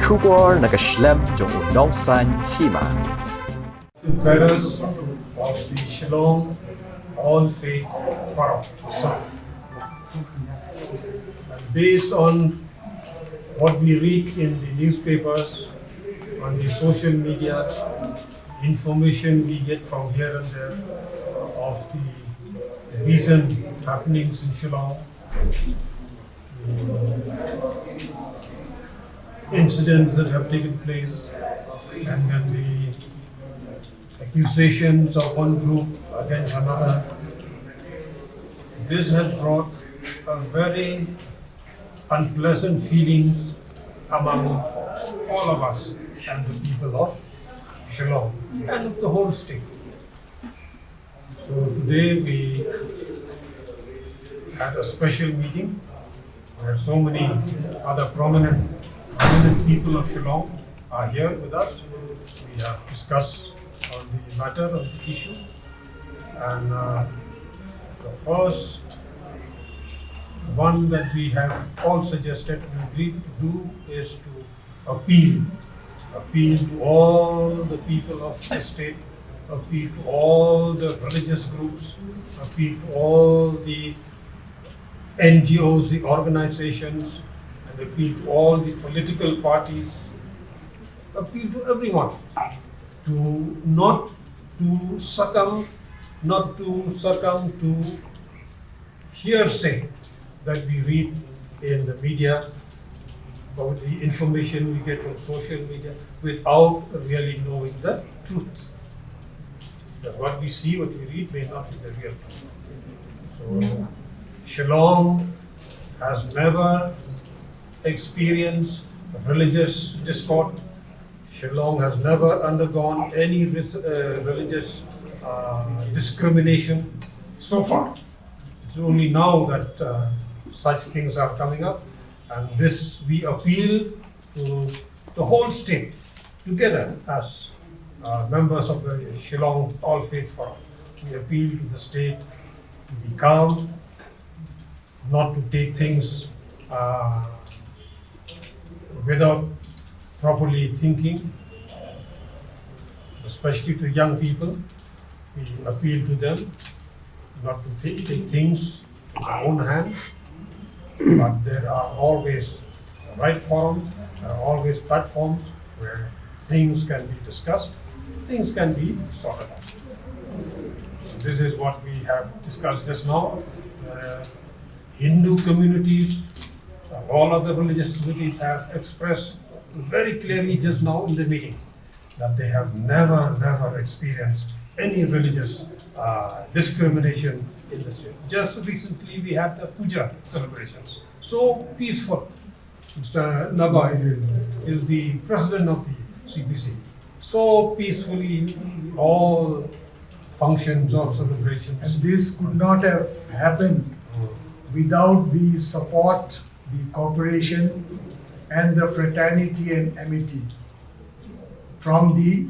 Kubor nagaslem jong unongsan Hima. Bearers of the Shalom All Faith Forum. Based on what we read in the newspapers, on the social media, information we get from here and there of the recent happenings in Shillong, incidents that have taken place, and then the accusations of one group against another. This has brought a very unpleasant feelings among all of us and the people of Shillong and of the whole state. So today we had a special meeting where so many other prominent people of Shillong are here with us. We have discussed on the matter of the issue, and the first one that we have all suggested and agreed to do is to appeal to all the people of the state, appeal to all the religious groups, appeal to all the NGOs, the organizations, and appeal to all the political parties, appeal to everyone to not to succumb to hearsay that we read in the media, about the information we get from social media without really knowing the truth. That what we see, what we read may not be the real truth. So Shillong has never experienced religious discord. Shillong has never undergone any religious discrimination so far. It's only now that such things are coming up, and this we appeal to the whole state together as members of the Shillong All Faith Forum. We appeal to the state to be calm, not to take things without properly thinking, especially to young people. We appeal to them not to take things in their own hands, but there are always right forums, there are always platforms where things can be discussed, things can be sorted out. So this is what we have discussed just now. Hindu communities, all of the religious communities have expressed very clearly just now in the meeting that they have never experienced any religious discrimination in the state. Just recently we had the puja celebrations. So peaceful. Mr. Nabar is the president of the CPC. So peacefully all functions or celebrations. And this could not have happened without the support, the cooperation, and the fraternity and amity from the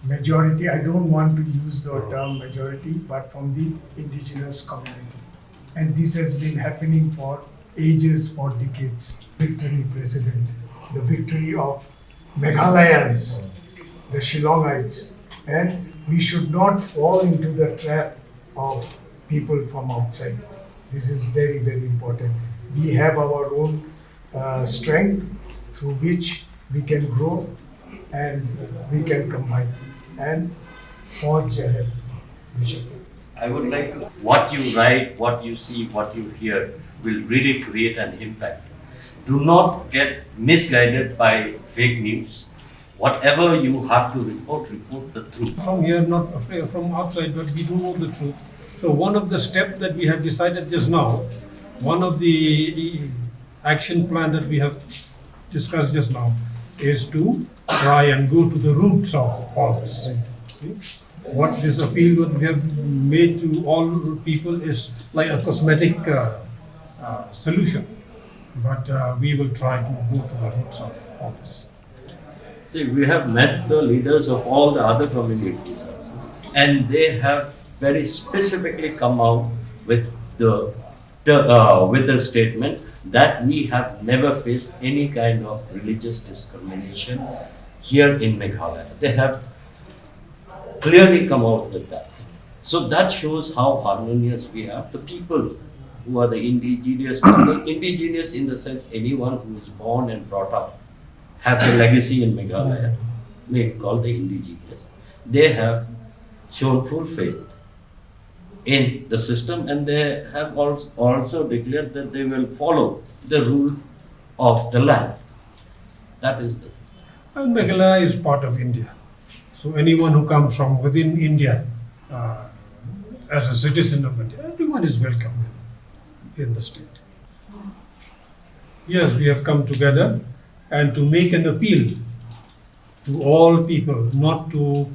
majority. I don't want to use the term majority, but from the indigenous community. And this has been happening for ages, for decades. Victory President, the victory of Meghalayans, the Shillongites, and we should not fall into the trap of people from outside. This is very important. We have our own strength through which we can grow and we can combine and forge ahead. I would like to, what you write, what you see, what you hear will really create an impact. Do not get misguided by fake news. Whatever you have to report the truth. From here, not from outside, but we do know the truth. So one of the steps that we have decided just now, one of the action plan that we have discussed just now is to try and go to the roots of all this. What this appeal what we have made to all people is like a cosmetic solution, but we will try to go to the roots of all this. See, we have met the leaders of all the other communities also, and they have very specifically come out with the statement that we have never faced any kind of religious discrimination here in Meghalaya. They have clearly come out with that. So that shows how harmonious we are. The people who are the indigenous people, indigenous in the sense anyone who is born and brought up, have the legacy in Meghalaya, may call the indigenous. They have shown full faith in the system, and they have also declared that they will follow the rule of the land. That is the And Meghalaya is part of India. So anyone who comes from within India as a citizen of India, everyone is welcome in the state. Yes, we have come together and to make an appeal to all people not to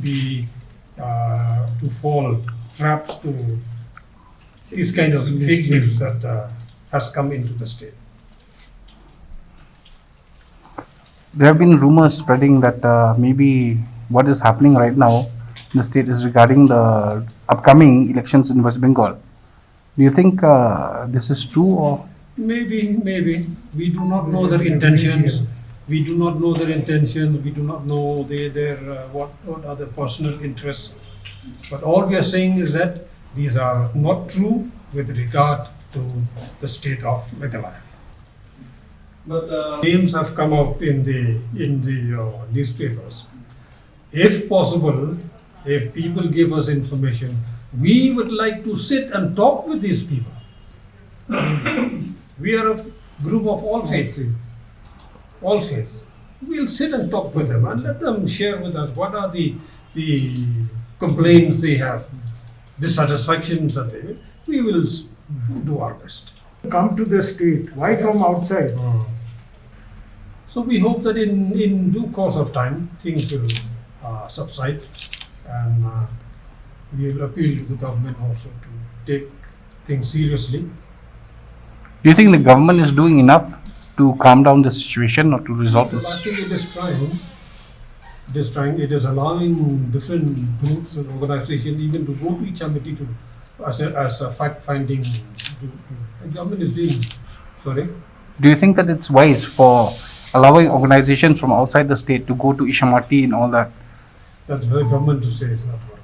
be to fall traps to this kind of fake news that has come into the state. There have been rumors spreading that maybe what is happening right now in the state is regarding the upcoming elections in West Bengal. Do you think this is true, or? Maybe. We do not know their intentions. We do not know their intentions. We do not know their what are their personal interests. But all we are saying is that these are not true with regard to the state of Meghalaya. But names have come up in the newspapers. If possible, if people give us information, we would like to sit and talk with these people. We are a group of all faiths. All faiths. We'll sit and talk with them and let them share with us what are the complaints they have, dissatisfactions that they have. We will do our best. Come to the state. Why from outside? So we hope that in due course of time, things will subside, and we will appeal to the government also to take things seriously. Do you think the government is doing enough to calm down the situation or to resolve I this? think it is trying. It is trying. It is allowing different groups and organizations even to go to each committee to as a fact finding. The government is doing. Sorry. Do you think that it's wise for allowing organizations from outside the state to go to Ishamati and all that? That's for the government to say. It's not right.